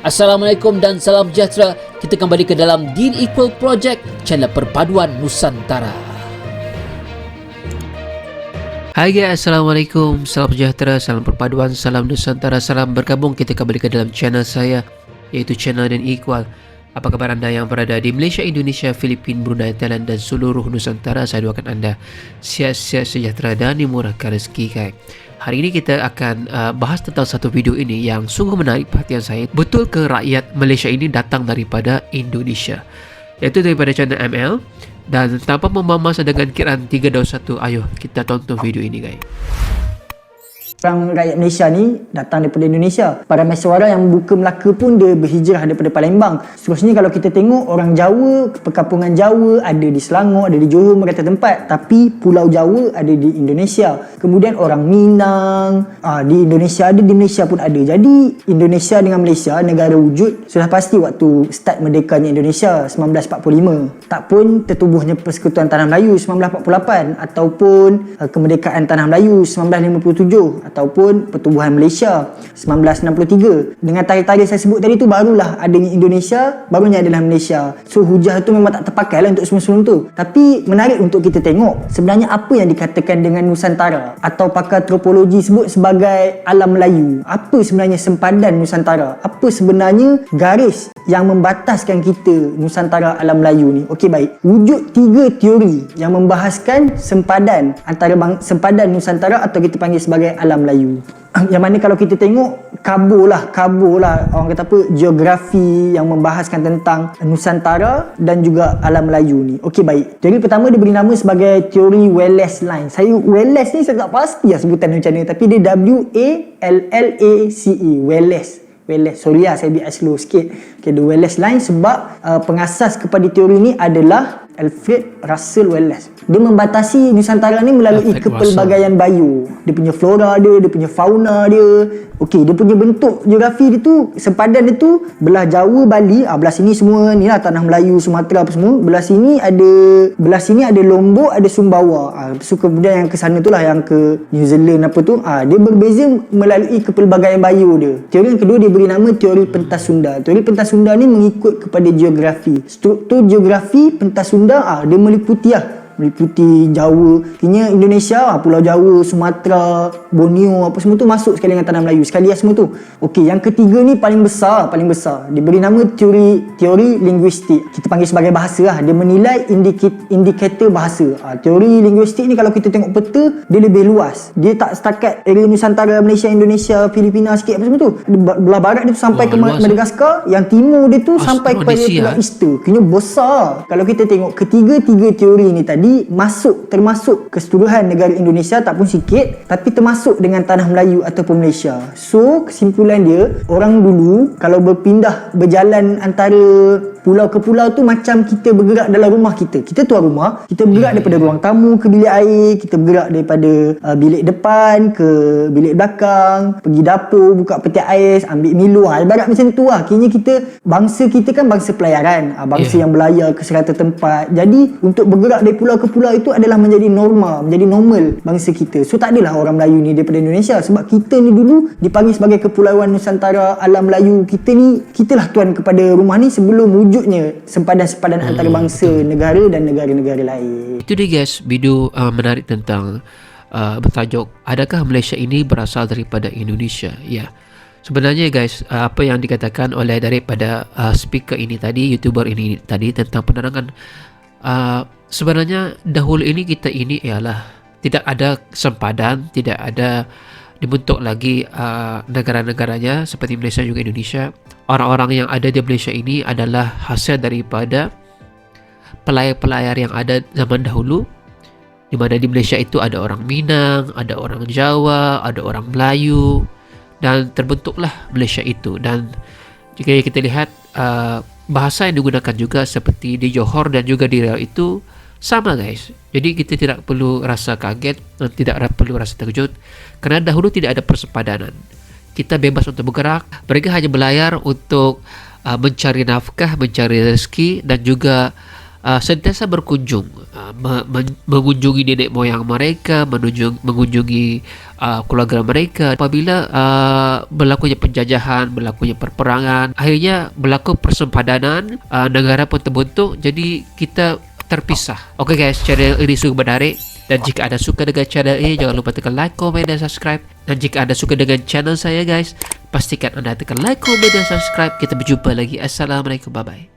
Assalamualaikum dan salam sejahtera. Kita kembali ke dalam Deen Equal Project, channel perpaduan Nusantara. Hai guys, Assalamualaikum, salam sejahtera, salam perpaduan, salam Nusantara, salam bergabung. Kita kembali ke dalam channel saya, iaitu channel Deen Equal. Apa kabar anda yang berada di Malaysia, Indonesia, Filipina, Brunei, Thailand dan seluruh Nusantara? Saya doakan anda sihat-sihat, sejahtera dan dimurahkan rezeki guys. Hari ini kita akan bahas tentang satu video ini yang sungguh menarik perhatian saya. Betul ke rakyat Malaysia ini datang daripada Indonesia? Iaitu daripada channel ML. Dan tanpa membuang masa dengan kiraan 3, 2, 1, ayo kita tonton video ini guys. Orang rakyat Malaysia ni datang daripada Indonesia. Para mesyuara yang membuka Melaka pun dia berhijrah daripada Palembang. Seterusnya kalau kita tengok orang Jawa, perkampungan Jawa ada di Selangor, ada di Johor, merata tempat. Tapi Pulau Jawa ada di Indonesia. Kemudian orang Minang di Indonesia ada, di Malaysia pun ada. Jadi Indonesia dengan Malaysia negara wujud sudah pasti waktu start merdekanya Indonesia 1945. Tak pun tertubuhnya Persekutuan Tanah Melayu 1948 ataupun kemerdekaan Tanah Melayu 1957 ataupun pertubuhan Malaysia 1963. Dengan tarikh-tarikh saya sebut tadi tu barulah adanya Indonesia, barunya adalah Malaysia. So hujah tu memang tak terpakai lah untuk sebelum tu. Tapi menarik untuk kita tengok sebenarnya apa yang dikatakan dengan Nusantara atau pakar antropologi sebut sebagai alam Melayu. Apa sebenarnya sempadan Nusantara? Apa sebenarnya garis yang membataskan kita Nusantara alam Melayu ni? Okey, baik. Wujud 3 teori yang membahaskan sempadan antara sempadan Nusantara atau kita panggil sebagai alam Melayu. Yang mana kalau kita tengok kabur lah orang kata apa, geografi yang membahaskan tentang Nusantara dan juga alam Melayu ni. Okey, baik. Teori pertama diberi nama sebagai teori Wallace Line. Wallace ni saya tak pasti lah sebutan macam ni, tapi dia W-A-L-L-A-C-E, Wallace. Sorry lah, saya biar slow sikit. Okay, the Wallace Line sebab pengasas kepada teori ni adalah Alfred Russel Wallace. Dia membatasi Nusantara ni melalui kepelbagaian bio. Dia punya flora dia punya fauna dia. Okey, dia punya bentuk geografi dia tu, sempadan dia tu belah Jawa, Bali, belah sini semua ni lah tanah Melayu, Sumatera apa semua. Belah sini ada Lombok, ada Sumbawa. So kemudian yang ke sana tu lah, yang ke New Zealand apa tu, dia berbeza melalui kepelbagaian bio dia. Teori yang kedua dia beri nama teori pentas Sunda. Teori pentas Sunda ni mengikut kepada geografi. Struktur geografi pentas Sunda dia meliputi Jawa, kini Indonesia, Pulau Jawa, Sumatera, Borneo apa semua tu masuk sekali dengan tanah Melayu, sekali semua tu. Okey, yang ketiga ni paling besar. Dia beri nama teori linguistik. Kita panggil sebagai bahasa lah. Dia menilai indikator bahasa. Teori linguistik ni kalau kita tengok peta, dia lebih luas. Dia tak setakat area Nusantara, Malaysia, Indonesia, Filipina sikit apa semua tu. Belah barat dia tu sampai ke Madagaskar, yang timur dia tu sampai kepada Pulau Easter. Kini besar. Kalau kita tengok ketiga teori ni tadi termasuk keseluruhan negara Indonesia, tak pun sikit, tapi termasuk dengan tanah Melayu ataupun Malaysia. So kesimpulan dia, orang dulu kalau berjalan antara pulau ke pulau tu macam kita bergerak dalam rumah kita. Kita tuan rumah, kita bergerak daripada ruang tamu ke bilik air, kita bergerak daripada bilik depan ke bilik belakang, pergi dapur, buka peti ais, ambil Milo. Ibarat macam tu lah. Kini bangsa kita kan bangsa pelayaran, bangsa yang berlayar ke serata tempat. Jadi untuk bergerak dari pulau ke pulau itu adalah menjadi normal bangsa kita. So tak adalah orang Melayu ni daripada Indonesia, sebab kita ni dulu dipanggil sebagai Kepulauan Nusantara, alam Melayu. Kitalah tuan kepada rumah ni sebelum wujudnya sempadan-sempadan antara bangsa, negara dan negara-negara lain. Itu dia guys, video menarik tentang bertajuk adakah Malaysia ini berasal daripada Indonesia? Ya. Sebenarnya guys, apa yang dikatakan oleh daripada speaker ini tadi, YouTuber ini tadi tentang penerangan, sebenarnya dahulu ini kita ini ialah tidak ada sempadan, tidak ada dibentuk lagi negara-negaranya seperti Malaysia juga Indonesia. Orang-orang yang ada di Malaysia ini adalah hasil daripada pelayar-pelayar yang ada zaman dahulu, di mana di Malaysia itu ada orang Minang, ada orang Jawa, ada orang Melayu, dan terbentuklah Malaysia itu. Dan jika kita lihat bahasa yang digunakan juga seperti di Johor dan juga di Riau itu sama guys. Jadi kita tidak perlu rasa kaget dan tidak perlu rasa terkejut, kerana dahulu tidak ada persempadanan. Kita bebas untuk bergerak. Mereka hanya berlayar untuk mencari nafkah, mencari rezeki dan juga sentiasa berkunjung, mengunjungi nenek moyang mereka, mengunjungi keluarga mereka. Apabila berlakunya penjajahan, berlakunya perperangan, akhirnya berlaku persempadanan, negara pun terbentuk, jadi kita terpisah. Oke guys, channel ini sungguh menarik. Dan jika anda suka dengan channel ini, jangan lupa tekan like, komen, dan subscribe. Dan jika anda suka dengan channel saya guys, pastikan anda tekan like, komen, dan subscribe. Kita berjumpa lagi. Assalamualaikum, bye bye.